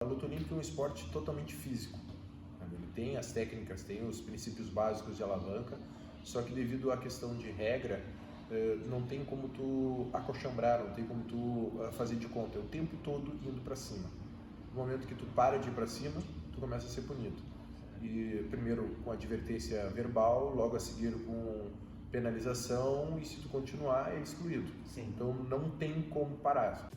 A luta olímpica é um esporte totalmente físico. Ele tem as técnicas, tem os princípios básicos de alavanca, só que devido à questão de regra, não tem como tu acochambrar, não tem como tu fazer de conta. É o tempo todo indo para cima. No momento que tu para de ir para cima, tu começa a ser punido. E primeiro com advertência verbal, logo a seguir com penalização, e se tu continuar é excluído. Sim. Então não tem como parar.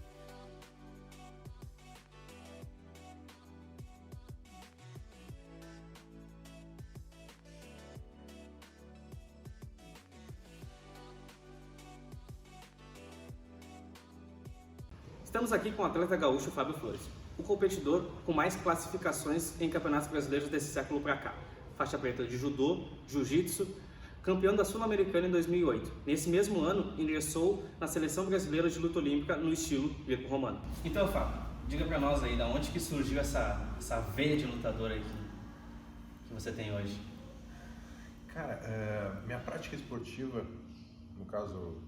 Estamos aqui com o atleta gaúcho Fábio Flores, o competidor com mais classificações em campeonatos brasileiros desse século para cá. Faixa preta de judô, jiu-jitsu, campeão da Sul-Americana em 2008. Nesse mesmo ano, ingressou na seleção brasileira de luta olímpica no estilo greco-romano. Então, Fábio, diga para nós aí, da onde que surgiu essa veia de lutador aí que você tem hoje? Cara, minha prática esportiva, no caso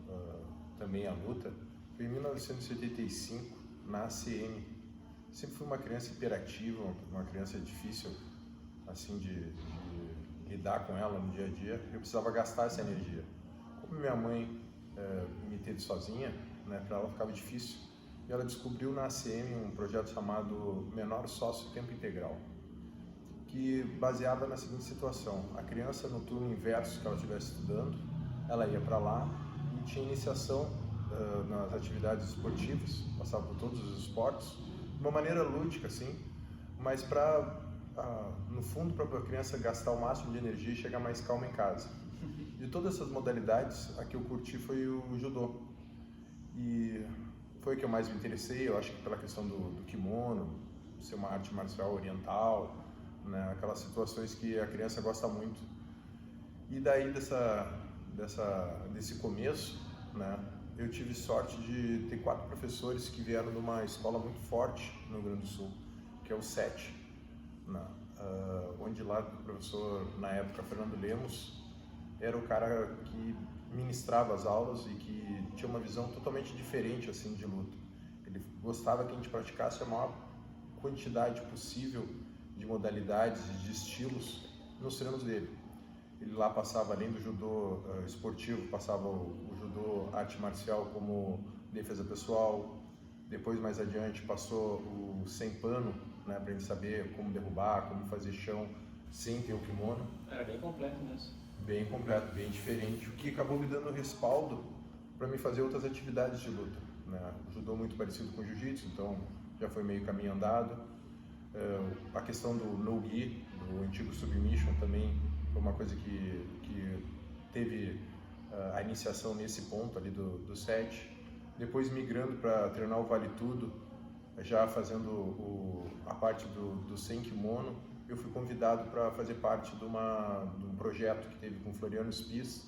também a luta, foi em 1975, na ACM. Sempre fui uma criança hiperativa, uma criança difícil assim de lidar com ela no dia a dia. Eu precisava gastar essa energia. Como minha mãe me teve sozinha, né, para ela ficava difícil. E ela descobriu na ACM um projeto chamado Menor Sócio Tempo Integral, que baseava na seguinte situação: a criança no turno inverso que ela estivesse estudando, ela ia para lá e tinha iniciação nas atividades esportivas, passava por todos os esportes, de uma maneira lúdica, assim, mas para, no fundo, para a criança gastar o máximo de energia e chegar mais calma em casa. De todas essas modalidades, a que eu curti foi o judô. E foi o que eu mais me interessei, eu acho que pela questão do kimono, ser uma arte marcial oriental, né, aquelas situações que a criança gosta muito. E daí desse começo, né, eu tive sorte de ter 4 professores que vieram de uma escola muito forte no Rio Grande do Sul, que é o SET, né? Onde lá o professor, na época, Fernando Lemos, era o cara que ministrava as aulas e que tinha uma visão totalmente diferente assim de luta. Ele gostava que a gente praticasse a maior quantidade possível de modalidades e de estilos nos treinos dele. Ele lá passava, além do judô esportivo, passava o judô arte marcial como defesa pessoal. Depois, mais adiante, passou o sem pano, né, para a gente saber como derrubar, como fazer chão sem ter o kimono. Era bem completo mesmo. Bem completo, bem diferente, o que acabou me dando respaldo para me fazer outras atividades de luta, né? O judô muito parecido com o jiu-jitsu, então já foi meio caminho andado. A questão do no-gi, do antigo submission, também foi uma coisa que teve a iniciação nesse ponto ali do SET. Depois migrando para treinar o Vale Tudo, já fazendo a parte do sem kimono, eu fui convidado para fazer parte de um projeto que teve com o Floriano Spies,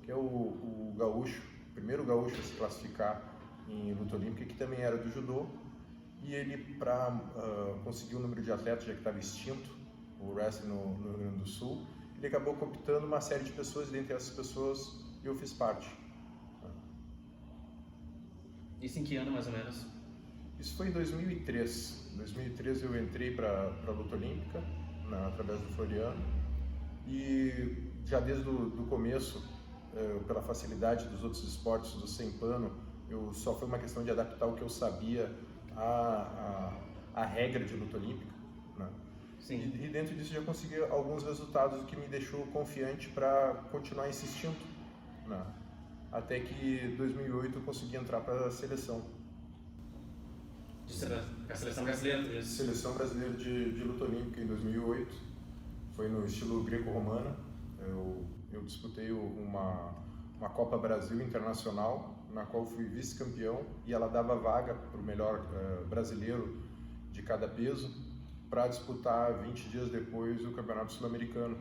que é o gaúcho, o primeiro gaúcho a se classificar em luta olímpica, que também era do judô. E ele, para conseguir o número de atletas, já que estava extinto o wrestling no Rio Grande do Sul, ele acabou cooptando uma série de pessoas, e dentre essas pessoas eu fiz parte. Isso em que ano, mais ou menos? Isso foi em 2003. Em 2013 eu entrei para a luta olímpica, através do Floriano, e já desde o começo, pela facilidade dos outros esportes, do sem pano, só foi uma questão de adaptar o que eu sabia à regra de luta olímpica, né? Sim. E dentro disso já consegui alguns resultados, o que me deixou confiante para continuar insistindo, né? Até que em 2008 eu consegui entrar para a seleção. A seleção brasileira? Seleção brasileira de luta olímpica em 2008, foi no estilo greco-romana. Eu disputei uma Copa Brasil Internacional, na qual fui vice-campeão, e ela dava vaga para o melhor brasileiro de cada peso para disputar 20 dias depois o Campeonato Sul-Americano.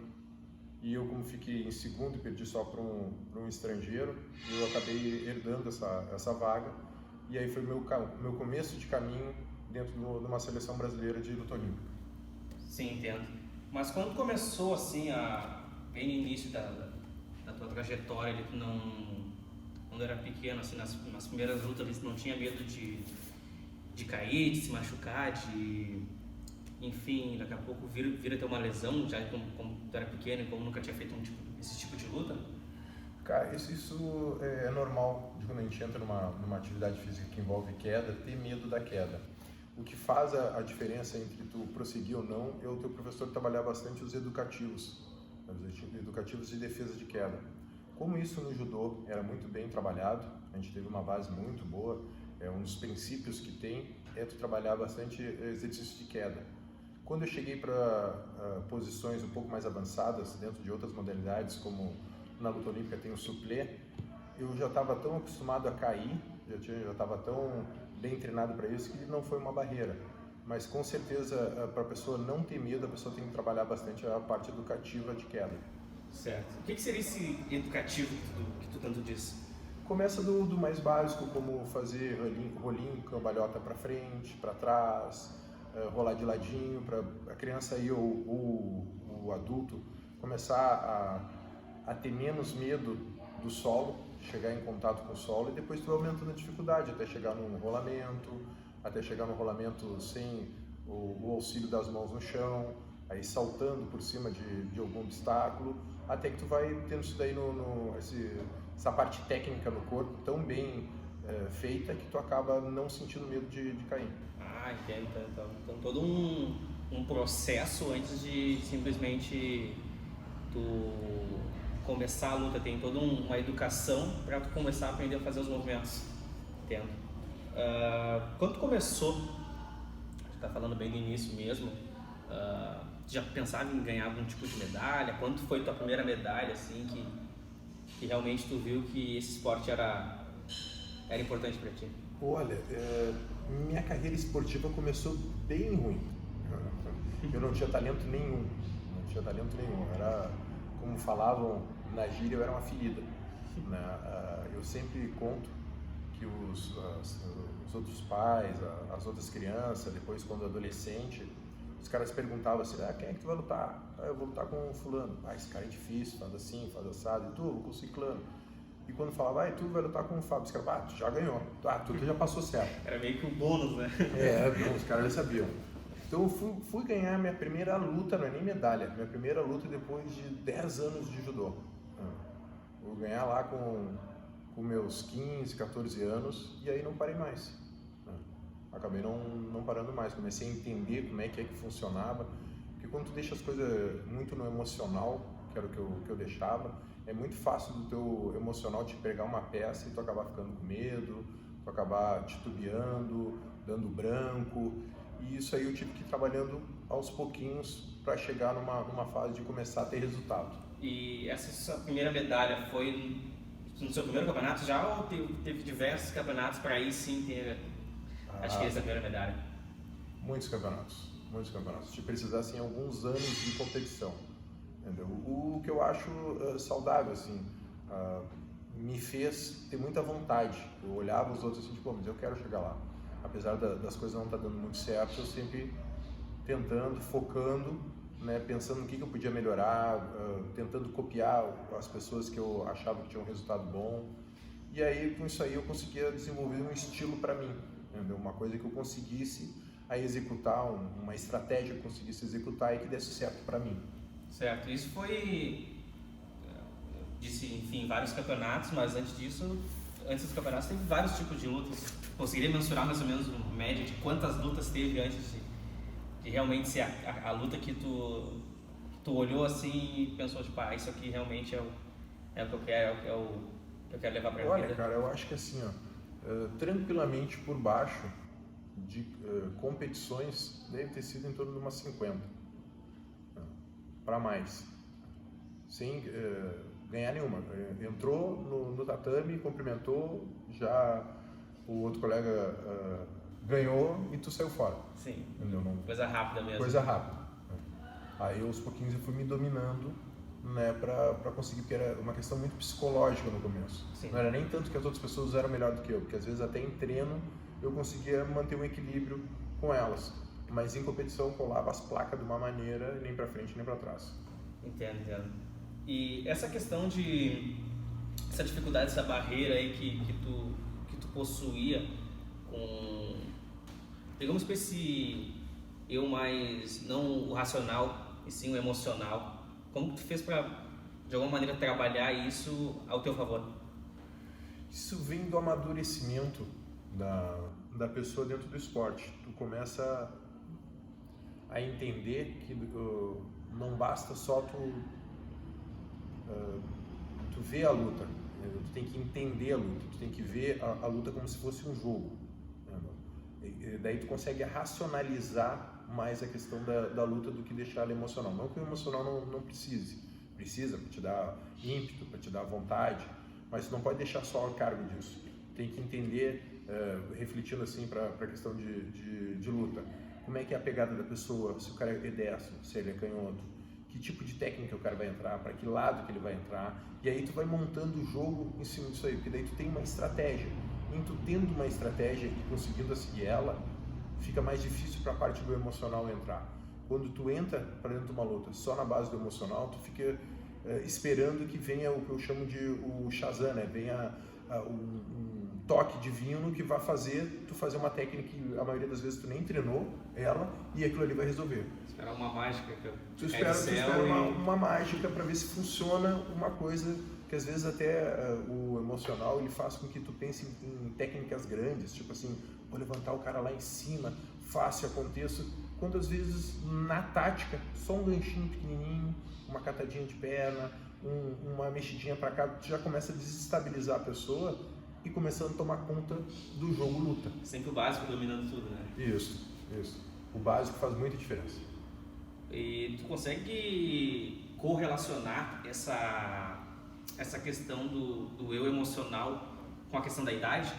E eu, como fiquei em segundo e perdi só para um estrangeiro, eu acabei herdando essa vaga, e aí foi meu começo de caminho dentro de uma seleção brasileira de luta olímpica. Sim, entendo. Mas quando começou assim, bem no início da tua trajetória, ali, tu quando era pequeno, assim, nas primeiras lutas, tu não tinha medo de cair, de se machucar, de enfim, daqui a pouco vira ter uma lesão, já como tu era pequeno e como nunca tinha feito esse tipo de luta? Cara, isso é normal de quando a gente entra numa atividade física que envolve queda, ter medo da queda. O que faz a diferença entre tu prosseguir ou não é o teu professor trabalhar bastante os educativos de defesa de queda. Como isso no judô era muito bem trabalhado, a gente teve uma base muito boa, um dos princípios que tem é tu trabalhar bastante exercício de queda. Quando eu cheguei para posições um pouco mais avançadas dentro de outras modalidades, como na luta olímpica tem o supplé, eu já estava tão acostumado a cair, já estava tão bem treinado para isso que não foi uma barreira. Mas com certeza, para a pessoa não ter medo, a pessoa tem que trabalhar bastante a parte educativa de queda. Certo. O que seria esse educativo que tu tanto diz? Começa do mais básico, como fazer rolinho, cambalhota para frente, para trás, rolar de ladinho, para a criança aí ou o adulto começar a ter menos medo do solo, chegar em contato com o solo, e depois tu vai aumentando a dificuldade até chegar no rolamento sem o auxílio das mãos no chão, aí saltando por cima de algum obstáculo, até que tu vai tendo isso daí essa parte técnica no corpo tão bem feita que tu acaba não sentindo medo de cair. Ah, entendo. Então todo um processo antes de simplesmente tu começar a luta, tem toda uma educação para tu começar a aprender a fazer os movimentos. Entendo. Quando tu começou, tu tá falando bem do início mesmo, tu já pensava em ganhar algum tipo de medalha? Quando foi tua primeira medalha, assim, que realmente tu viu que esse esporte era importante para ti? Olha, minha carreira esportiva começou bem ruim. Eu não tinha talento nenhum. Era, como falavam na gíria, eu era uma ferida. Né? Eu sempre conto que os outros pais, as outras crianças, depois quando adolescente, os caras perguntavam assim, quem é que tu vai lutar? Eu vou lutar com fulano. Esse cara é difícil, faz assim, faz assado. E tu, vou com o ciclano. E quando falava, tu vai lutar com o Fábio, os caras, tu já ganhou. Tu já passou certo. Era meio que um bônus, né? Os caras já sabiam. Então eu fui ganhar minha primeira luta, não é nem medalha, minha primeira luta depois de 10 anos de judô. Vou ganhar lá com meus 15, 14 anos e aí não parei mais. Acabei não parando mais, comecei a entender como é que funcionava, porque quando tu deixa as coisas muito no emocional, que era o que eu deixava, é muito fácil do teu emocional te pegar uma peça e tu acabar ficando com medo, tu acabar titubeando, dando branco. E isso aí eu tive que ir trabalhando aos pouquinhos para chegar numa fase de começar a ter resultado. E essa sua primeira medalha foi no seu primeiro campeonato já ou teve diversos campeonatos para aí sim ter essa primeira medalha? Muitos campeonatos. Se precisasse em alguns anos de competição. Entendeu? O que eu acho saudável, assim, me fez ter muita vontade. Eu olhava os outros assim, mas eu quero chegar lá. Apesar das coisas não estar dando muito certo, eu sempre tentando, focando, né, pensando no que eu podia melhorar, tentando copiar as pessoas que eu achava que tinham um resultado bom. E aí, com isso aí, eu conseguia desenvolver um estilo para mim, entendeu? Uma coisa que eu conseguisse aí executar, uma estratégia que eu conseguisse executar e que desse certo para mim. Certo, isso foi, disse, enfim, vários campeonatos, mas antes dos campeonatos teve vários tipos de lutas. Conseguiria mensurar mais ou menos uma média de quantas lutas teve antes de realmente ser a luta que tu olhou assim e pensou, tipo, isso aqui realmente é o que eu quero, é o que eu quero levar pra minha vida? Olha, cara, eu acho que assim, tranquilamente por baixo de competições deve ter sido em torno de umas 50 para mais, sem ganhar nenhuma. Entrou no tatame, cumprimentou, já o outro colega ganhou e tu saiu fora. Sim. Entendeu? Coisa rápida mesmo. Coisa rápida. Aí aos pouquinhos eu fui me dominando, né, para conseguir, porque era uma questão muito psicológica no começo. Sim. Não era nem tanto que as outras pessoas eram melhor do que eu, porque às vezes até em treino eu conseguia manter um equilíbrio com elas, mas em competição eu colava as placas de uma maneira, nem para frente nem para trás. Entendo. E essa questão essa dificuldade, essa barreira aí que tu possuía com, digamos, com eu mais, não o racional, e sim o emocional. Como que tu fez para, de alguma maneira, trabalhar isso ao teu favor? Isso vem do amadurecimento da pessoa dentro do esporte. Tu começa a entender que não basta só tu ver a luta, né? Tu tem que entender a luta, tu tem que ver a luta como se fosse um jogo, né? E daí tu consegue racionalizar mais a questão da luta do que deixar ela emocional. Não que o emocional não precisa para te dar ímpeto, para te dar vontade, mas tu não pode deixar só a cargo disso. Tem que entender, refletindo assim para a questão de luta, como é que é a pegada da pessoa, se o cara é destro, se ele é canhoto, que tipo de técnica o cara vai entrar, para que lado que ele vai entrar, e aí tu vai montando o jogo em cima disso aí, porque daí tu tem uma estratégia. Em tu tendo uma estratégia e conseguindo seguir ela, fica mais difícil para a parte do emocional entrar. Quando tu entra para dentro de uma luta só na base do emocional, tu fica esperando que venha o que eu chamo de o Shazam, né? Venha um toque divino que vai fazer tu fazer uma técnica que a maioria das vezes tu nem treinou ela e aquilo ali vai resolver. Esperar uma mágica que tu espera uma mágica para ver se funciona uma coisa que às vezes até o emocional ele faz com que tu pense em técnicas grandes, tipo assim, vou levantar o cara lá em cima, fácil, aconteça, quando às vezes na tática, só um ganchinho pequenininho, uma catadinha de perna, uma mexidinha para cá, tu já começa a desestabilizar a pessoa e começando a tomar conta do jogo luta. Sempre o básico dominando tudo, né? Isso. O básico faz muita diferença. E tu consegue correlacionar essa questão do eu emocional com a questão da idade?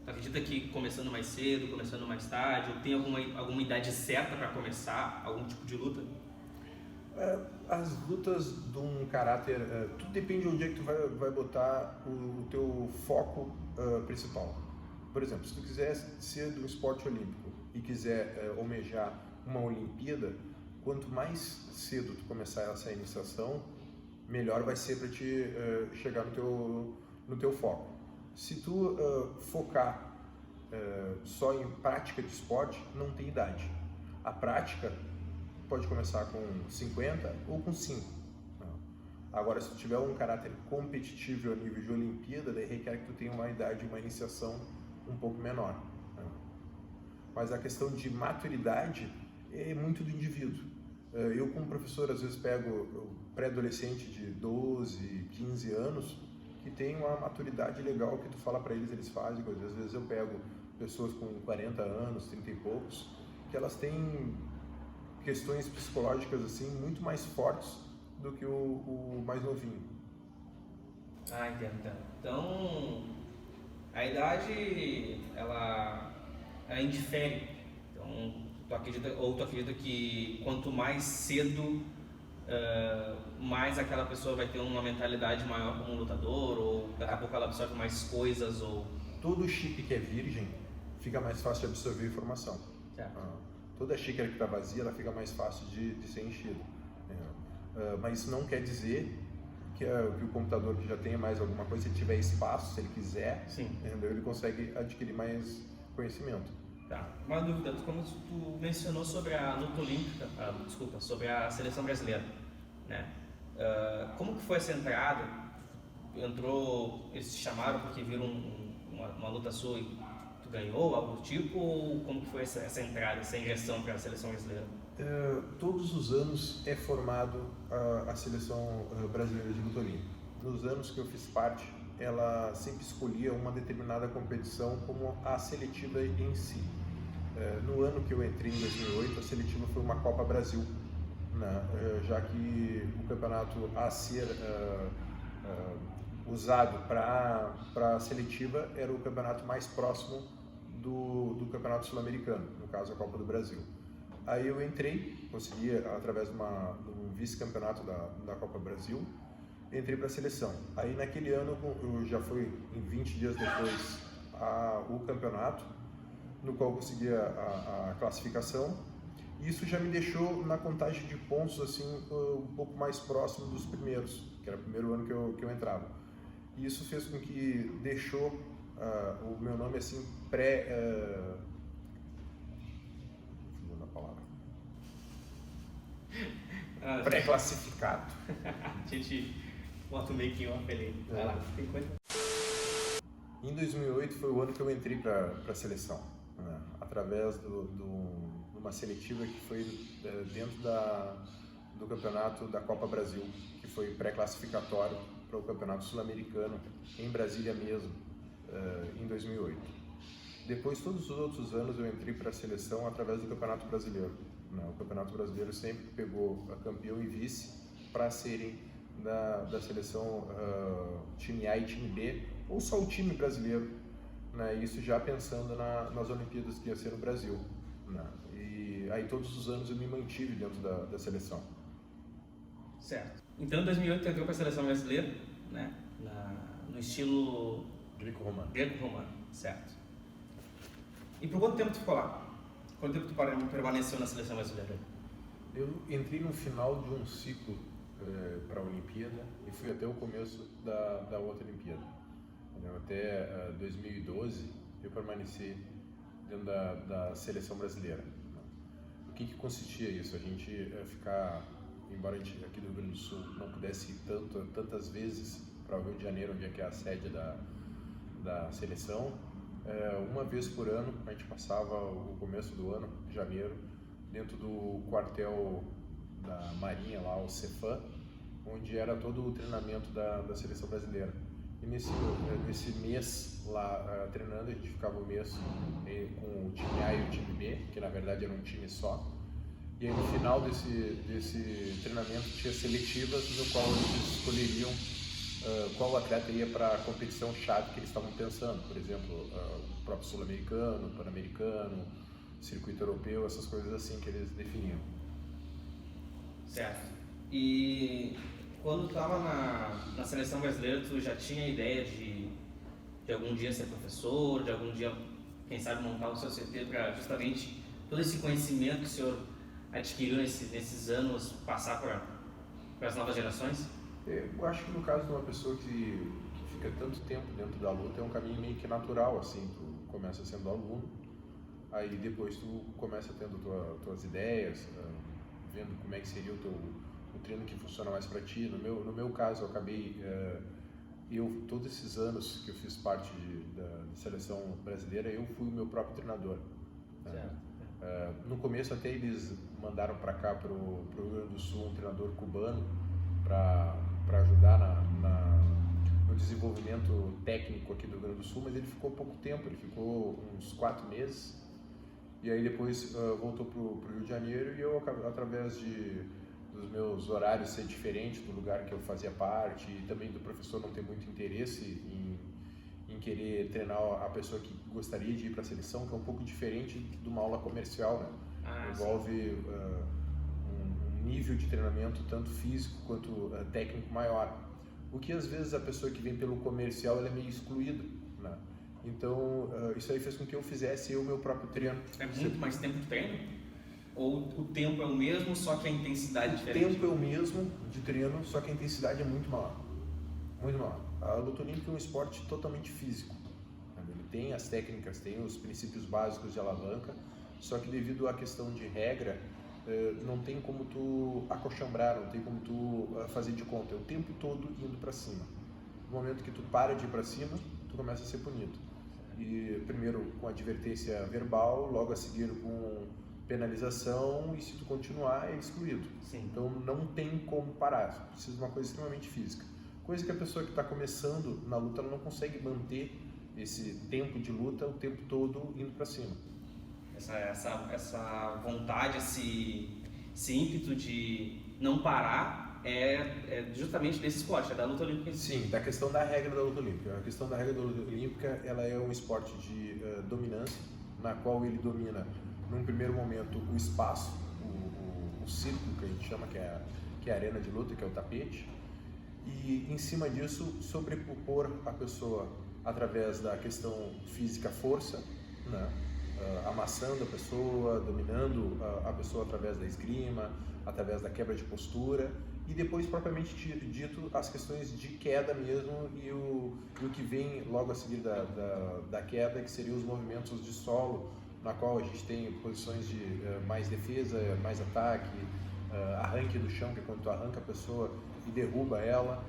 Tu acredita que começando mais cedo, começando mais tarde, ou tem alguma idade certa para começar algum tipo de luta? As lutas de um caráter, tudo depende de onde é que tu vai botar o teu foco principal. Por exemplo, se tu quiser ser do esporte olímpico e quiser almejar uma Olimpíada, quanto mais cedo tu começar essa iniciação, melhor vai ser para te chegar no teu foco. Se tu focar só em prática de esporte, não tem idade. A prática pode começar com 50 ou com 5. Agora, se tu tiver um caráter competitivo a nível de Olimpíada, daí requer que tu tenha uma idade, uma iniciação um pouco menor. Mas a questão de maturidade é muito do indivíduo. Eu, como professor, às vezes pego pré-adolescente de 12, 15 anos que tem uma maturidade legal que tu fala para eles fazem coisas. Às vezes eu pego pessoas com 40 anos, 30 e poucos, que elas têm questões psicológicas assim muito mais fortes do que o mais novinho. Entendo. Então, a idade ela indifere. Então, tu acredita que quanto mais cedo mais aquela pessoa vai ter uma mentalidade maior como um lutador, ou daqui a pouco ela absorve mais coisas, ou... Todo chip que é virgem fica mais fácil de absorver informação. Certo. Toda xícara que está vazia, ela fica mais fácil de ser enchida. Mas isso não quer dizer que o computador que já tenha mais alguma coisa, se ele tiver espaço, se ele quiser, entendeu? Ele consegue adquirir mais conhecimento. Tá. Uma dúvida, como tu mencionou sobre a luta olímpica, sobre a seleção brasileira, né? Como que foi essa entrada? Eles te chamaram porque viram uma luta sua e tu ganhou, algo do tipo, ou como que foi essa entrada, essa ingressão para a seleção brasileira? Todos os anos é formado a seleção brasileira de luta olímpica. Nos anos que eu fiz parte, ela sempre escolhia uma determinada competição como a seletiva em si. No ano que eu entrei, em 2008, a seletiva foi uma Copa Brasil, né? Já que o campeonato a ser usado para a seletiva era o campeonato mais próximo do campeonato sul-americano, no caso a Copa do Brasil. Aí eu entrei, consegui através de um vice-campeonato da Copa Brasil, entrei para a seleção. Aí naquele ano eu já fui em 20 dias depois o campeonato, no qual eu consegui a classificação. Isso já me deixou na contagem de pontos assim um pouco mais próximo dos primeiros, que era o primeiro ano que eu entrava. E isso fez com que deixou o meu nome assim pré-classificado. A gente bota o making off ali. Vai lá, tem coisa. Em 2008 foi o ano que eu entrei para a seleção, né? Através de uma seletiva que foi dentro do campeonato da Copa Brasil, que foi pré-classificatório para o Campeonato Sul-Americano em Brasília mesmo, em 2008. Depois, todos os outros anos, eu entrei para a seleção através do Campeonato Brasileiro, né? O Campeonato Brasileiro sempre pegou a campeão e vice para serem da seleção time A e time B, ou só o time brasileiro, né? Isso já pensando nas Olimpíadas que ia ser no Brasil, né? E aí todos os anos eu me mantive dentro da seleção. Certo. Então em 2008 tu entrou para a seleção brasileira, né? No estilo Greco-romano. Greco-romano, certo. E por quanto tempo tu ficou lá? Quanto tempo tu permaneceu na seleção brasileira? Eu entrei no final de um ciclo para a Olimpíada e fui até o começo da outra Olimpíada. Até 2012 eu permaneci dentro da seleção brasileira. O que consistia isso? A gente ficar, embora a gente aqui do Rio Grande do Sul não pudesse ir tantas vezes para o Rio de Janeiro, onde é que é a sede da seleção, uma vez por ano a gente passava o começo do ano, janeiro, dentro do quartel da Marinha, lá o Cefam, onde era todo o treinamento da seleção brasileira. E nesse mês lá treinando, a gente ficava um mês com o time A e o time B, que na verdade era um time só. E aí no final desse treinamento tinha seletivas no qual eles escolheriam qual atleta ia para a competição chave que eles estavam pensando. Por exemplo, o próprio sul-americano, pan-americano, circuito europeu, essas coisas assim que eles definiam. Certo. E quando tu estava na seleção brasileira, tu já tinha a ideia de algum dia ser professor, de algum dia, quem sabe, montar o seu CT para justamente todo esse conhecimento que o senhor adquiriu nesses anos passar para as novas gerações? Eu acho que no caso de uma pessoa que fica tanto tempo dentro da luta, é um caminho meio que natural, assim. Tu começa sendo aluno, aí depois tu começa tendo tuas ideias, vendo como é que seria o treino que funciona mais para ti. No meu caso, eu acabei, todos esses anos que eu fiz parte da seleção brasileira, eu fui o meu próprio treinador. No começo até eles mandaram para cá, para o Rio Grande do Sul, um treinador cubano para ajudar no desenvolvimento técnico aqui do Rio Grande do Sul, mas ele ficou pouco tempo, ele ficou uns 4 meses. E aí depois voltou para o Rio de Janeiro e eu, através dos meus horários ser diferentes do lugar que eu fazia parte e também do professor não ter muito interesse em querer treinar a pessoa que gostaria de ir para a seleção, que é um pouco diferente de uma aula comercial, né? Envolve um nível de treinamento tanto físico quanto técnico maior. O que às vezes a pessoa que vem pelo comercial ela é meio excluída, né? Então isso aí fez com que eu fizesse o meu próprio treino. É muito mais tempo de treino? Ou o tempo é o mesmo, só que a intensidade é diferente? O tempo é o mesmo de treino, só que a intensidade é muito maior. Muito maior. A luta olímpica é um esporte totalmente físico. Ele tem as técnicas, tem os princípios básicos de alavanca, só que devido à questão de regra, não tem como tu acochambrar, não tem como tu fazer de conta. É o tempo todo indo para cima. No momento que tu para de ir para cima, tu começa a ser punido. E primeiro com advertência verbal, logo a seguir com penalização, e se tu continuar é excluído. Sim. Então não tem como parar, precisa de uma coisa extremamente física. Coisa que a pessoa que está começando na luta ela não consegue manter esse tempo de luta o tempo todo indo para cima. Essa vontade, esse ímpeto de não parar é justamente desse esporte, é da luta olímpica. Sim, da questão da regra da luta olímpica. A questão da regra da luta olímpica ela é um esporte de dominância, na qual ele domina num primeiro momento o espaço, o círculo que a gente chama, que é a arena de luta, que é o tapete, e em cima disso sobrepor a pessoa através da questão física, força, né? Amassando a pessoa, dominando a pessoa através da esgrima, através da quebra de postura, e depois propriamente dito as questões de queda mesmo e o que vem logo a seguir da queda, que seriam os movimentos de solo, na qual a gente tem posições de mais defesa, mais ataque, arranque do chão, que é quando tu arranca a pessoa e derruba ela,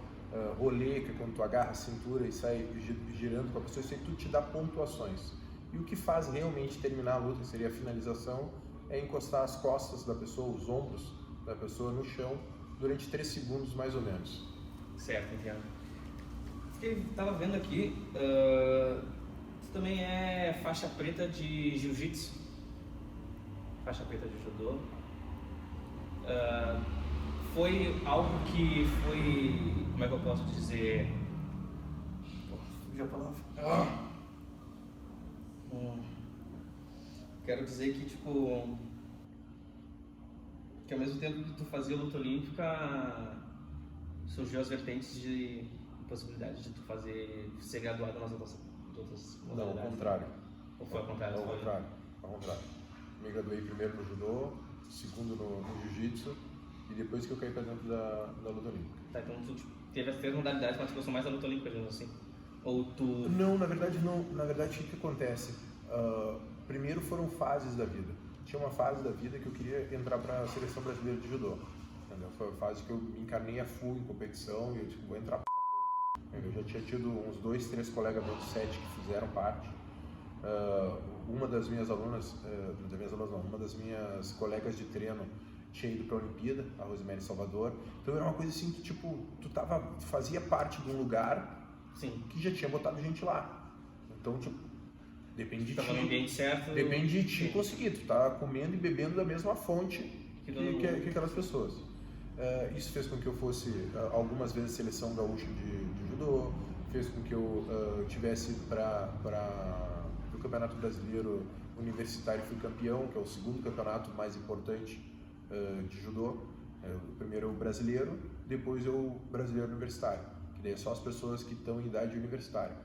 rolê, que é quando tu agarra a cintura e sai girando com a pessoa, isso aí tudo te dá pontuações. E o que faz realmente terminar a luta, que seria a finalização, é encostar as costas da pessoa, os ombros da pessoa no chão durante 3 segundos mais ou menos. Certo, entendo. Eu estava vendo aqui, você também é faixa preta de jiu-jitsu, faixa preta de judô. Foi algo que foi, como é que eu posso dizer? Fugiu a palavra. Quero dizer que, tipo, que ao mesmo tempo que tu fazia luta olímpica, surgiu as vertentes de possibilidade de tu ser graduado nas outras modalidades. Não, ao contrário. Ou foi ao contrário? Ao contrário. Me graduei primeiro no judô, segundo no jiu-jitsu e depois que eu caí para dentro da luta olímpica. Tá, então tu teve as 3 modalidades, mas tu gostou mais da luta olímpica, digamos assim? Ou tu... Não, na verdade não. Na verdade, o que acontece? Primeiro foram fases da vida. Tinha uma fase da vida que eu queria entrar para a seleção brasileira de judô. Entendeu? Foi a fase que eu me encarnei a full em competição e eu tipo, vou entrar. Eu já tinha tido uns 2, 3 colegas meus de 7 que fizeram parte. Uma das minhas alunas, uma das minhas colegas de treino tinha ido para a Olimpíada, a Rosemary Salvador. Então era uma coisa assim que tipo, tu fazia parte de um lugar. Sim. Que já tinha botado gente lá. Então, tipo, depende de ti. Tava no ambiente certo. Depende de ti conseguir. Tu tá comendo e bebendo da mesma fonte que aquelas pessoas. Isso fez com que eu fosse algumas vezes seleção gaúcha de judô, fez com que eu tivesse ido para o Campeonato Brasileiro Universitário, fui campeão, que é o segundo campeonato mais importante de judô. O primeiro é o brasileiro, depois é o brasileiro universitário, que daí é só as pessoas que estão em idade universitária,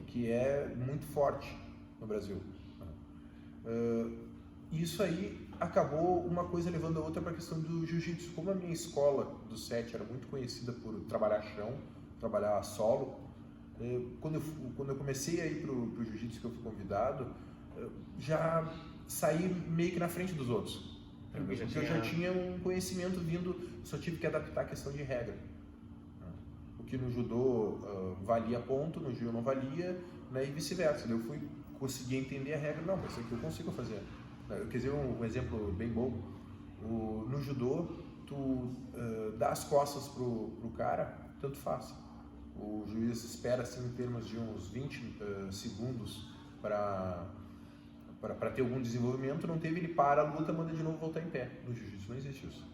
que é muito forte no Brasil. Isso aí acabou uma coisa levando a outra para a questão do jiu-jitsu. Como a minha escola do 7 era muito conhecida por trabalhar chão, trabalhar solo, quando eu comecei a ir para o jiu-jitsu, que eu fui convidado, já saí meio que na frente dos outros. Porque eu já tinha um conhecimento vindo, só tive que adaptar a questão de regra. O que no judô valia ponto, no jiu não valia, né, e vice-versa. Eu consegui entender a regra, não, mas isso aqui eu consigo fazer. Eu quer dizer um exemplo bem bobo. No judô, tu dá as costas pro cara, tanto faz. O juiz espera assim, em termos de uns 20 segundos para ter algum desenvolvimento, não teve, ele para a luta, manda de novo voltar em pé. No jiu-jitsu não existe isso.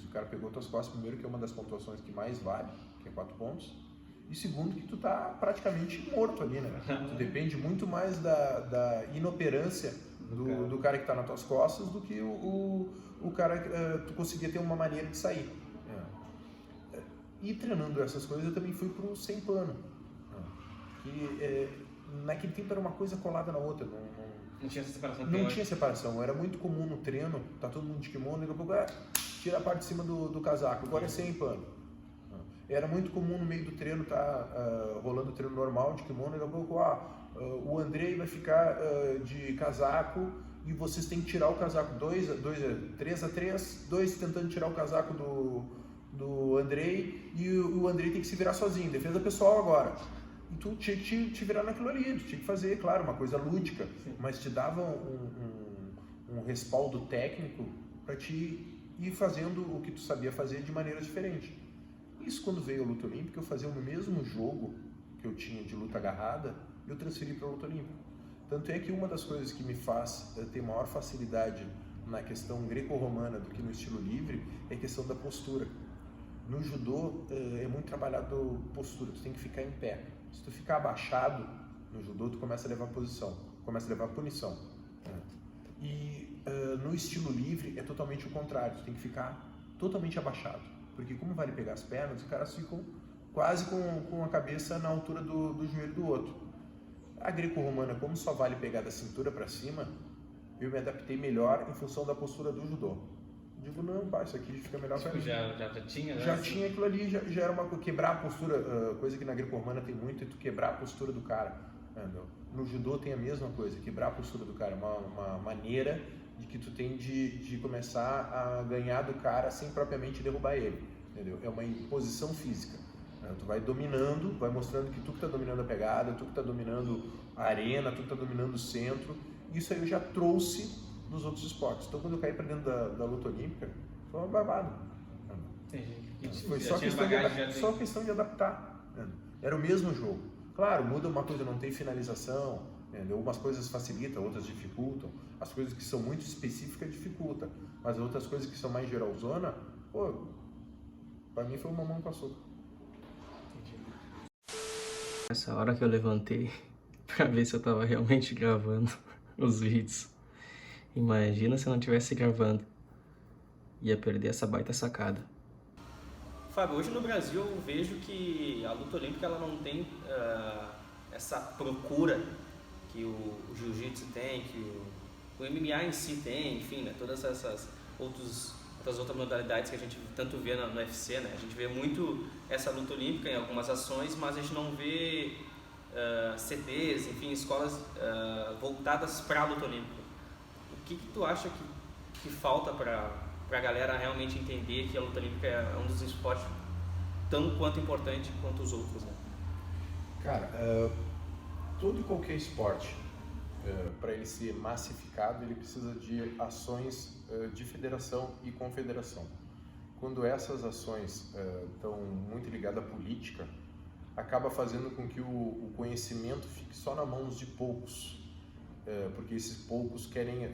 O cara pegou tuas costas primeiro, que é uma das pontuações que mais vale, que é 4 pontos. E segundo, que tu tá praticamente morto ali, né? Tu depende muito mais da inoperância do cara que tá nas tuas costas do que o cara tu conseguia ter uma maneira de sair. E treinando essas coisas, eu também fui pro sem pano. Que naquele tempo era uma coisa colada na outra. Não tinha essa separação. Não tinha separação. Era muito comum no treino, tá todo mundo de kimono, daqui a pouco tira a parte de cima do casaco. Agora é sem pano. Era muito comum no meio do treino rolando o treino normal de kimono, daqui a pouco o Andrei vai ficar de casaco e vocês têm que tirar o casaco 3-3, 2 tentando tirar o casaco do Andrei e o Andrei tem que se virar sozinho, defesa pessoal agora. E tu tinha que te virar naquilo ali, tu tinha que fazer, claro, uma coisa lúdica, mas te dava um respaldo técnico para te ir fazendo o que tu sabia fazer de maneira diferente. Isso quando veio a luta olímpica, eu fazia o mesmo jogo que eu tinha de luta agarrada, eu transferi para a luta olímpica. Tanto é que uma das coisas que me faz ter maior facilidade na questão greco-romana do que no estilo livre é a questão da postura. No judô é muito trabalhado postura, tu tem que ficar em pé. Se tu ficar abaixado no judô, tu começa a levar posição, começa a levar punição. E no estilo livre é totalmente o contrário, tu tem que ficar totalmente abaixado. Porque como vai pegar as pernas, os caras ficam quase com a cabeça na altura do joelho do outro. A greco-romana, como só vale pegar da cintura para cima, eu me adaptei melhor em função da postura do judô. Digo, não, pá, isso aqui fica melhor para mim. Já tinha, né? Já tinha aquilo ali, já era uma coisa, quebrar a postura, coisa que na greco-romana tem muito, é tu quebrar a postura do cara. No judô tem a mesma coisa, quebrar a postura do cara, uma maneira de que tu tem de começar a ganhar do cara sem propriamente derrubar ele, entendeu? É uma imposição física. Tu vai dominando, vai mostrando que tu que está dominando a pegada, tu que está dominando a arena, tu que está dominando o centro. Isso aí eu já trouxe nos outros esportes. Então, quando eu caí para dentro da luta olímpica, foi uma barbada. Foi só questão de adaptar. Era o mesmo jogo. Claro, muda uma coisa, não tem finalização, entendeu? Umas coisas facilitam, outras dificultam. As coisas que são muito específicas dificultam, mas outras coisas que são mais geralzona, pô, para mim foi uma mão com açúcar. Essa hora que eu levantei pra ver se eu tava realmente gravando os vídeos. Imagina se eu não estivesse gravando. Ia perder essa baita sacada. Fábio, hoje no Brasil eu vejo que a luta olímpica ela não tem essa procura que o jiu-jitsu tem, que o MMA em si tem, enfim, né? Todas essas outras modalidades que a gente tanto vê no UFC, né? A gente vê muito essa luta olímpica em algumas ações, mas a gente não vê CTs, enfim, escolas voltadas para a luta olímpica. O que tu acha que falta para a galera realmente entender que a luta olímpica é um dos esportes tão quanto importante quanto os outros, né? Cara, todo e qualquer esporte, para ele ser massificado, ele precisa de ações de federação e confederação. Quando essas ações estão muito ligadas à política, acaba fazendo com que o conhecimento fique só na mãos de poucos, porque esses poucos querem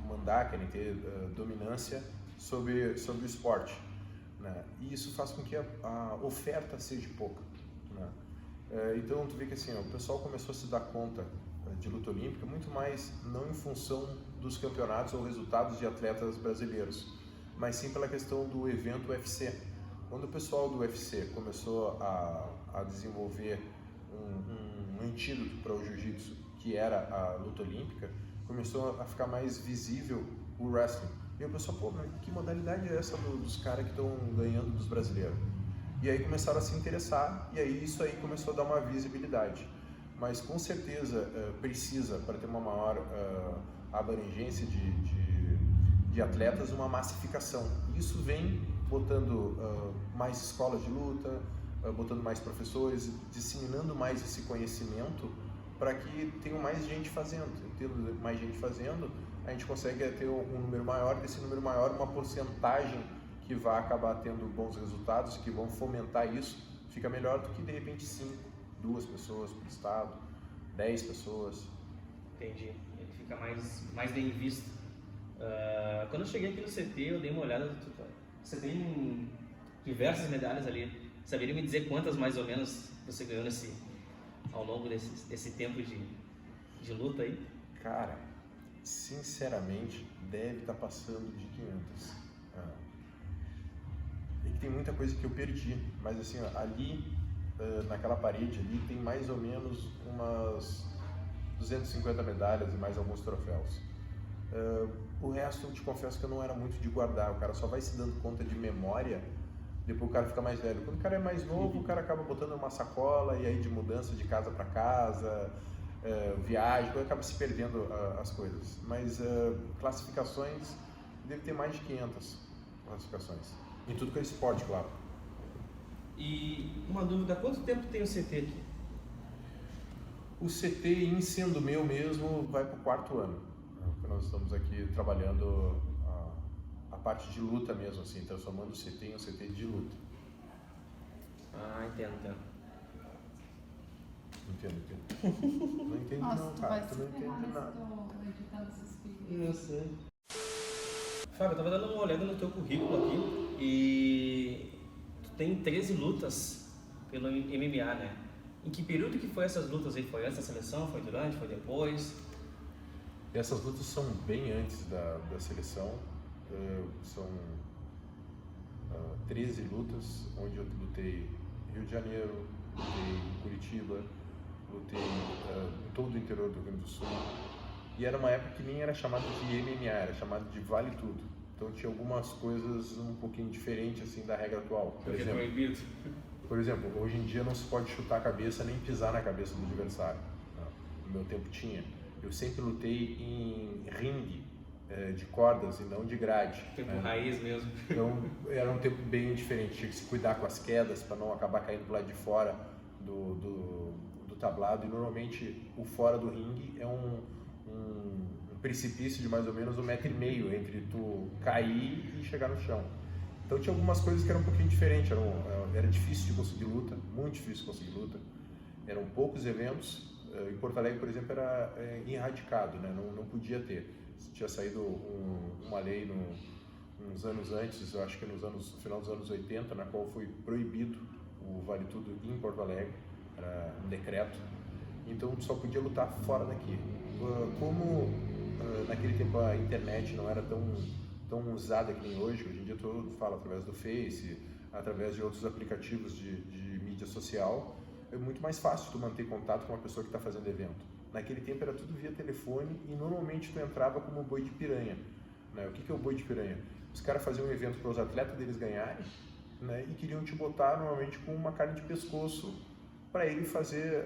mandar, querem ter dominância sobre o esporte, né? E isso faz com que a oferta seja pouca, né? Então tu vê que assim, o pessoal começou a se dar conta de luta olímpica muito mais não em função dos campeonatos ou resultados de atletas brasileiros, mas sim pela questão do evento UFC. Quando o pessoal do UFC começou a desenvolver um antídoto para o jiu-jitsu, que era a luta olímpica, começou a ficar mais visível o wrestling. E o pessoal, pô, mas que modalidade é essa dos caras que estão ganhando dos brasileiros? E aí começaram a se interessar, e aí isso aí começou a dar uma visibilidade. Mas com certeza precisa, para ter uma maior abrangência de atletas, uma massificação. Isso vem botando mais escolas de luta, botando mais professores, disseminando mais esse conhecimento para que tenha mais gente fazendo. Tendo mais gente fazendo, a gente consegue ter um número maior, desse número maior uma porcentagem que vai acabar tendo bons resultados, que vão fomentar isso, fica melhor do que de repente 5, 2 pessoas por estado, 10 pessoas. Entendi, ele fica mais bem visto. Quando eu cheguei aqui no CT, eu dei uma olhada, você tem diversas medalhas ali, saberia me dizer quantas mais ou menos você ganhou ao longo desse tempo de luta aí? Cara, sinceramente, deve estar passando de 500. E que tem muita coisa que eu perdi, mas assim, ali, naquela parede ali, tem mais ou menos umas 250 medalhas e mais alguns troféus. O resto, eu te confesso que eu não era muito de guardar, o cara só vai se dando conta de memória depois o cara fica mais velho. Quando o cara é mais novo, o cara acaba botando uma sacola e aí de mudança de casa para casa, viagem, acaba se perdendo as coisas. Mas classificações, deve ter mais de 500 classificações. Em tudo que é esporte, claro. E uma dúvida, quanto tempo tem o CT aqui? O CT, em sendo meu mesmo, vai para o 4º ano. Nós estamos aqui trabalhando a parte de luta mesmo, assim, transformando o CT em um CT de luta. Entendo. Entendo. Não entendo. Nossa, não, cara. Tu não entende nada. Não sei. Fábio, eu tava dando uma olhada no teu currículo aqui e tu tem 13 lutas pelo MMA, né? Em que período que foi essas lutas aí? Foi antes da seleção? Foi durante? Foi depois? Essas lutas são bem antes da seleção. São 13 lutas, onde eu lutei em Rio de Janeiro, lutei em Curitiba, lutei em todo o interior do Rio Grande do Sul. E era uma época que nem era chamado de MMA, era chamado de Vale Tudo. Então tinha algumas coisas um pouquinho diferentes assim da regra atual. Por exemplo, hoje em dia não se pode chutar a cabeça nem pisar na cabeça do adversário. No meu tempo tinha. Eu sempre lutei em ringue, de cordas e não de grade. Tempo raiz mesmo. Então era um tempo bem diferente, tinha que se cuidar com as quedas para não acabar caindo do lado de fora do tablado, e normalmente o fora do ringue é um precipício de mais ou menos 1,5 metro entre tu cair e chegar no chão. Então tinha algumas coisas que eram um pouquinho diferentes, era difícil de conseguir luta, muito difícil de conseguir luta, eram poucos eventos. Em Porto Alegre, por exemplo, era erradicado, né? Não podia ter. Tinha saído uma lei uns anos antes, eu acho que no final dos anos 80, na qual foi proibido o Vale Tudo em Porto Alegre, era um decreto, então só podia lutar fora daqui. Como naquele tempo a internet não era tão usada que nem hoje em dia todo mundo fala através do Face, através de outros aplicativos de mídia social, é muito mais fácil tu manter contato com uma pessoa que está fazendo evento. Naquele tempo era tudo via telefone e normalmente tu entrava como boi de piranha. Né? O que é o boi de piranha? Os caras faziam um evento para os atletas deles ganharem, né? E queriam te botar normalmente com uma carne de pescoço para ele fazer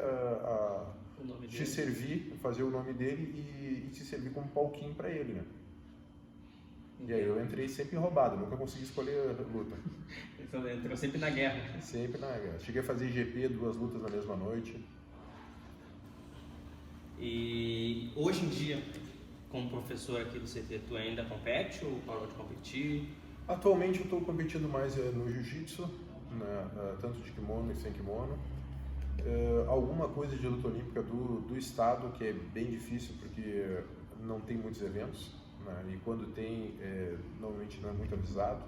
te servir, fazer o nome dele e te servir como palquinho para ele, né? E aí eu entrei sempre roubado, nunca consegui escolher a luta. Então entrou sempre na guerra. Sempre na guerra. Cheguei a fazer GP, 2 lutas na mesma noite. E hoje em dia, como professor aqui do CT, tu ainda compete ou parou de competir? Atualmente eu estou competindo mais no jiu-jitsu, né, tanto de kimono e sem kimono. Alguma coisa de luta olímpica do estado, que é bem difícil porque não tem muitos eventos, né, e quando tem, normalmente não é muito avisado,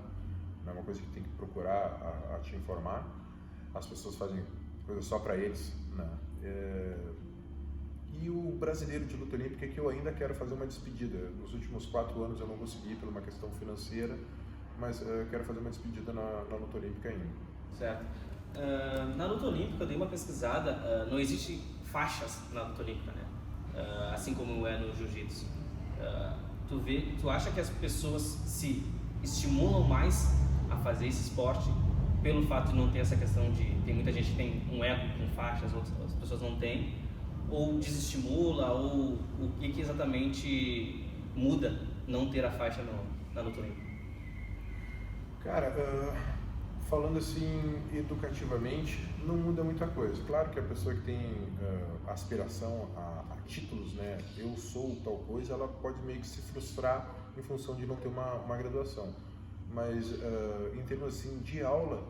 é uma coisa que tem que procurar a te informar. As pessoas fazem coisa só para eles, né. E o brasileiro de luta olímpica é que eu ainda quero fazer uma despedida. Nos últimos 4 anos eu não consegui por uma questão financeira, mas eu quero fazer uma despedida na luta olímpica ainda. Certo. Na luta olímpica eu dei uma pesquisada, não existe faixas na luta olímpica, né? Assim como é no jiu-jitsu. Tu acha que as pessoas se estimulam mais a fazer esse esporte pelo fato de não ter essa questão de... Tem muita gente que tem um ego com faixas, outras pessoas não têm, ou desestimula, ou o que exatamente muda não ter a faixa na luta olímpica? Cara, falando assim educativamente, não muda muita coisa. Claro que a pessoa que tem aspiração a títulos, né, eu sou tal coisa, ela pode meio que se frustrar em função de não ter uma graduação. Mas em termos assim de aula,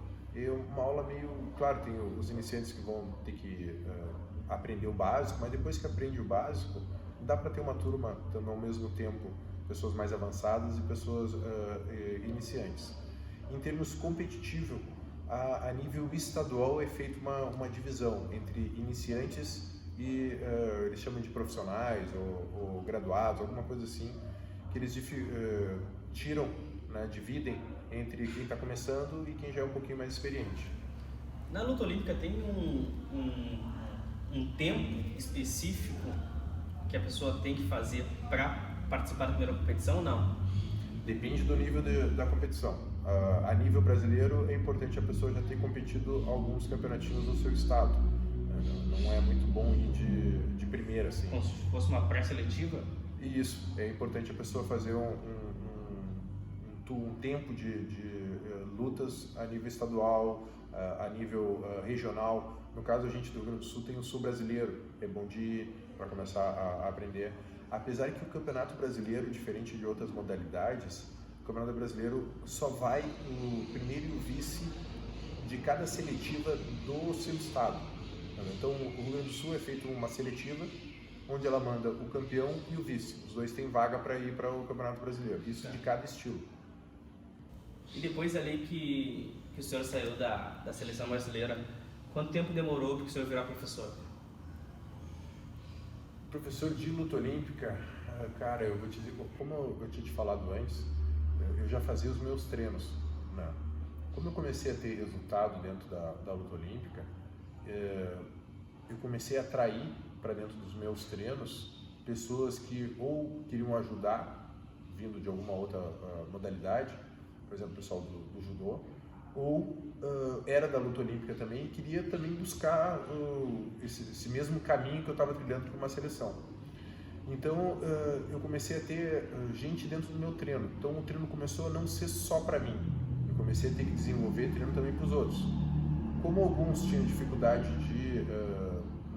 uma aula meio... Claro, tem os iniciantes que vão ter que aprender o básico, mas depois que aprende o básico, dá para ter uma turma também ao mesmo tempo, pessoas mais avançadas e pessoas iniciantes. Em termos competitivos, a nível estadual é feita uma divisão entre iniciantes e eles chamam de profissionais ou graduados, alguma coisa assim, que eles tiram, né, dividem entre quem está começando e quem já é um pouquinho mais experiente. Na luta olímpica tem um tempo específico que a pessoa tem que fazer para participar da primeira competição ou não? Depende do nível da competição. A nível brasileiro é importante a pessoa já ter competido alguns campeonatinhos no seu estado. Não é muito bom ir de primeira, assim. Como se fosse uma pré-seletiva? Isso, é importante a pessoa fazer um tempo de lutas a nível estadual, a nível regional. No caso, a gente do Rio Grande do Sul tem o Sul Brasileiro, é bom de ir para começar a aprender. Apesar que o Campeonato Brasileiro, diferente de outras modalidades, o Campeonato Brasileiro só vai o primeiro e o vice de cada seletiva do seu estado. Então, o Rio Grande do Sul é feito uma seletiva onde ela manda o campeão e o vice. Os dois têm vaga para ir para o Campeonato Brasileiro, isso de cada estilo. E depois ali que o senhor saiu da seleção brasileira, quanto tempo demorou para o senhor virar professor? Professor de luta olímpica, cara, eu vou te dizer, como eu tinha te falado antes, eu já fazia os meus treinos, né? Como eu comecei a ter resultado dentro da luta olímpica, eu comecei a atrair para dentro dos meus treinos pessoas que ou queriam ajudar, vindo de alguma outra modalidade, por exemplo, o pessoal do judô, ou era da luta olímpica também e queria também buscar esse mesmo caminho que eu estava trilhando para uma seleção. Então eu comecei a ter gente dentro do meu treino. Então o treino começou a não ser só para mim. Eu comecei a ter que desenvolver treino também para os outros. Como alguns tinham dificuldade de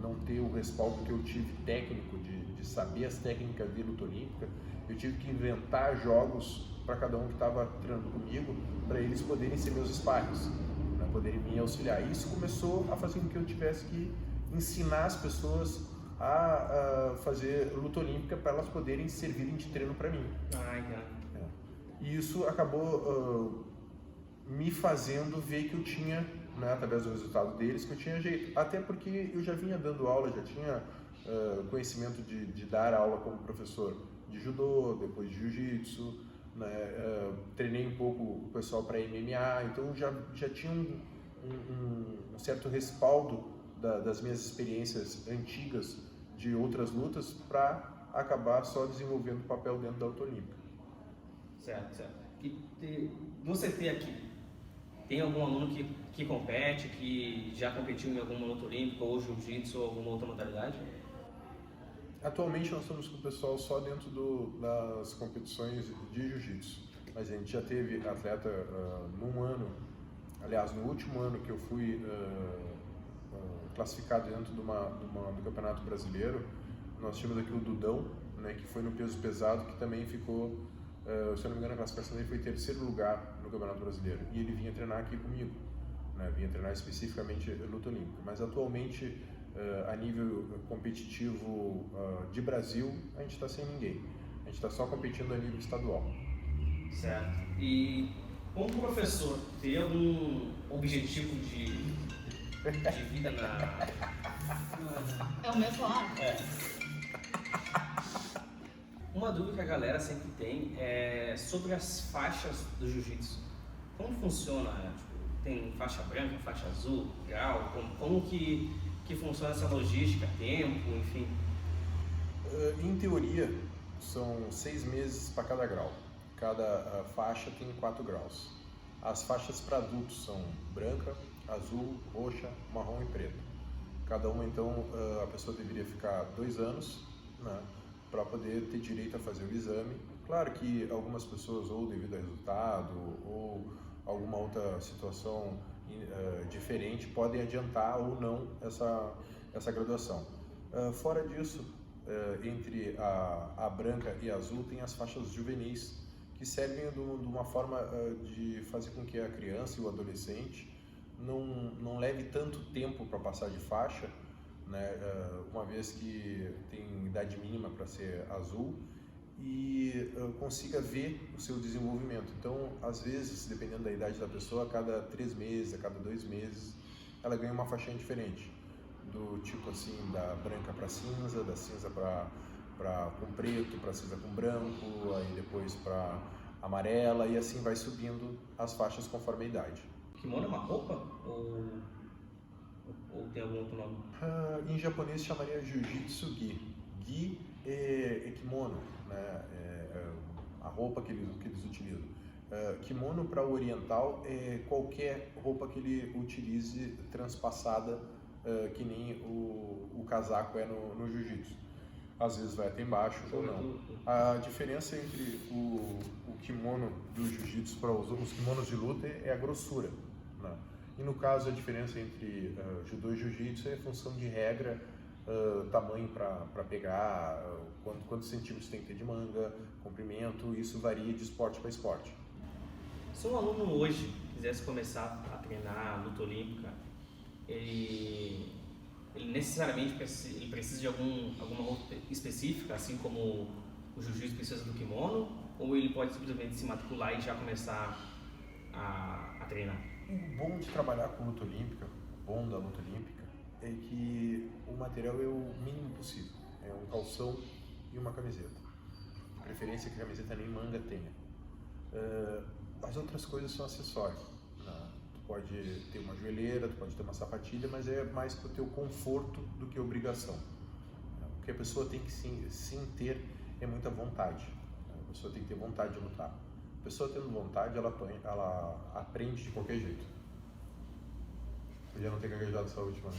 não ter o respaldo que eu tive técnico, de saber as técnicas de luta olímpica, eu tive que inventar jogos para cada um que estava treinando comigo, para eles poderem ser meus sparrings, para poderem me auxiliar. E isso começou a fazer com que eu tivesse que ensinar as pessoas a fazer luta olímpica para elas poderem servirem de treino para mim. E isso acabou me fazendo ver que eu tinha, né, através do resultado deles, que eu tinha jeito. Até porque eu já vinha dando aula, já tinha conhecimento de dar aula como professor de judô, depois de jiu-jitsu, né, treinei um pouco o pessoal para MMA, então já tinha um certo respaldo das minhas experiências antigas de outras lutas para acabar só desenvolvendo o papel dentro da luta olímpica. Certo. No CT aqui, tem algum aluno que compete, que já competiu em alguma luta olímpica, ou jiu-jitsu, ou alguma outra modalidade? Atualmente nós estamos com o pessoal só dentro das competições de jiu-jitsu, mas a gente já teve atleta num ano, aliás, no último ano que eu fui classificado dentro do Campeonato Brasileiro, nós tínhamos aqui o Dudão, né, que foi no peso pesado, que também ficou, se eu não me engano, a classificação dele foi em terceiro lugar no Campeonato Brasileiro, e ele vinha treinar aqui comigo, né, vinha treinar especificamente luta olímpica, mas atualmente a nível competitivo de Brasil, a gente está sem ninguém, a gente está só competindo a nível estadual. Certo. E como professor, teria algum objetivo de vida na... É o mesmo lá? Uma dúvida que a galera sempre tem é sobre as faixas do jiu-jitsu. Como funciona? Tipo, tem faixa branca, faixa azul, grau? Como que funciona essa logística, tempo, enfim? Em teoria, são 6 meses para cada grau. Cada faixa tem 4 graus. As faixas para adultos são branca, azul, roxa, marrom e preto. Cada uma, então, a pessoa deveria ficar 2 anos, né, para poder ter direito a fazer o exame. Claro que algumas pessoas, ou devido a resultado, ou alguma outra situação diferente, podem adiantar ou não essa graduação. Fora disso, entre a branca e a azul, tem as faixas juvenis, que servem de uma forma de fazer com que a criança e o adolescente não leve tanto tempo para passar de faixa, né, uma vez que tem idade mínima para ser azul, e consiga ver o seu desenvolvimento. Então, às vezes, dependendo da idade da pessoa, a cada 3 meses, a cada 2 meses, ela ganha uma faixinha diferente, do tipo assim, da branca para cinza, da cinza com preto, para cinza com branco, aí depois para amarela, e assim vai subindo as faixas conforme a idade. Kimono é uma roupa ou tem algum outro nome? Em japonês chamaria Jiu-Jitsu Gi. Gi é kimono, né? A roupa que eles utilizam. Kimono para o oriental é qualquer roupa que ele utilize transpassada, que nem o casaco é no jiu-jitsu. Às vezes vai até embaixo ou não. A diferença entre o kimono do jiu-jitsu para os kimonos de luta é a grossura, né? E no caso a diferença entre judô e jiu-jitsu é função de regra, tamanho para pegar, quantos centímetros tem que ter de manga, comprimento, isso varia de esporte para esporte. Se um aluno hoje quisesse começar a treinar luta olímpica, ele necessariamente precisa de alguma roupa específica, assim como o jiu-jitsu precisa do kimono, ou ele pode simplesmente se matricular e já começar a treinar? O bom de trabalhar com luta olímpica, o bom da luta olímpica, é que o material é o mínimo possível. É um calção e uma camiseta. De preferência que a camiseta nem manga tenha. As outras coisas são acessórios. Tu pode ter uma joelheira, tu pode ter uma sapatilha, mas é mais para o teu conforto do que obrigação. O que a pessoa tem que sim ter é muita vontade. A pessoa tem que ter vontade de lutar. A pessoa tendo vontade, ela aprende de qualquer jeito. Podia não ter gaguejado essa última.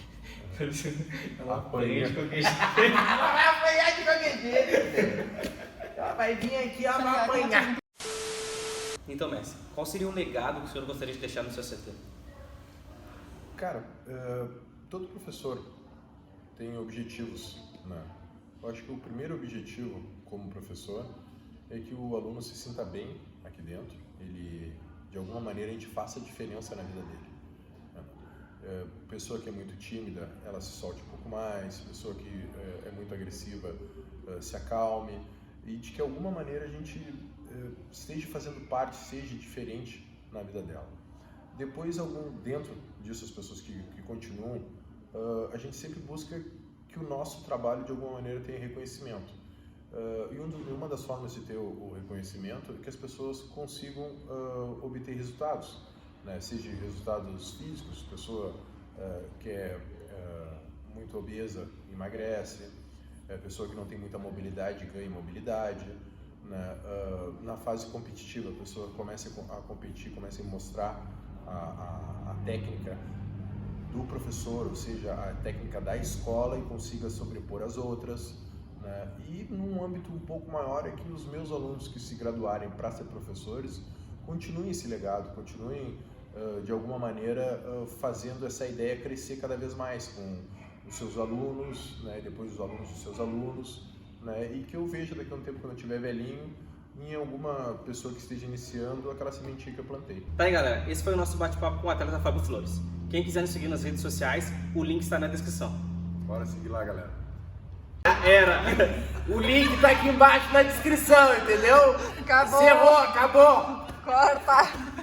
Ela Apanha. de qualquer jeito. Ela vai apanhar de qualquer jeito. Ela vai vir aqui, ela vai apanhar. Então, Messi, qual seria o legado que o senhor gostaria de deixar no seu CT? Cara, todo professor tem objetivos, né? Eu acho que o primeiro objetivo como professor é que o aluno se sinta bem aqui dentro, ele, de alguma maneira, a gente faça a diferença na vida dele. Pessoa que é muito tímida, ela se solte um pouco mais, pessoa que é muito agressiva, se acalme, e de que, de alguma maneira, a gente esteja fazendo parte, seja diferente na vida dela. Depois, dentro disso, as pessoas que continuam, a gente sempre busca que o nosso trabalho, de alguma maneira, tenha reconhecimento. E uma das formas de ter o reconhecimento é que as pessoas consigam obter resultados, né? Seja resultados físicos, pessoa que é muito obesa emagrece, pessoa que não tem muita mobilidade ganha mobilidade, né? Na fase competitiva, a pessoa começa a competir, começa a mostrar a técnica do professor, ou seja, a técnica da escola, e consiga sobrepor as outras, né? E num âmbito um pouco maior é que os meus alunos que se graduarem para ser professores continuem esse legado, continuem de alguma maneira fazendo essa ideia crescer cada vez mais com os seus alunos, né? Depois os alunos dos seus alunos, né? E que eu veja daqui a um tempo, quando eu estiver velhinho, em alguma pessoa que esteja iniciando aquela sementinha que eu plantei. Tá aí, galera, esse foi o nosso bate-papo com o atleta Fábio Flores. Quem quiser nos seguir nas redes sociais, o link está na descrição. Bora seguir lá, galera. O link tá aqui embaixo na descrição, entendeu? Acabou. Encerrou, acabou. Corta.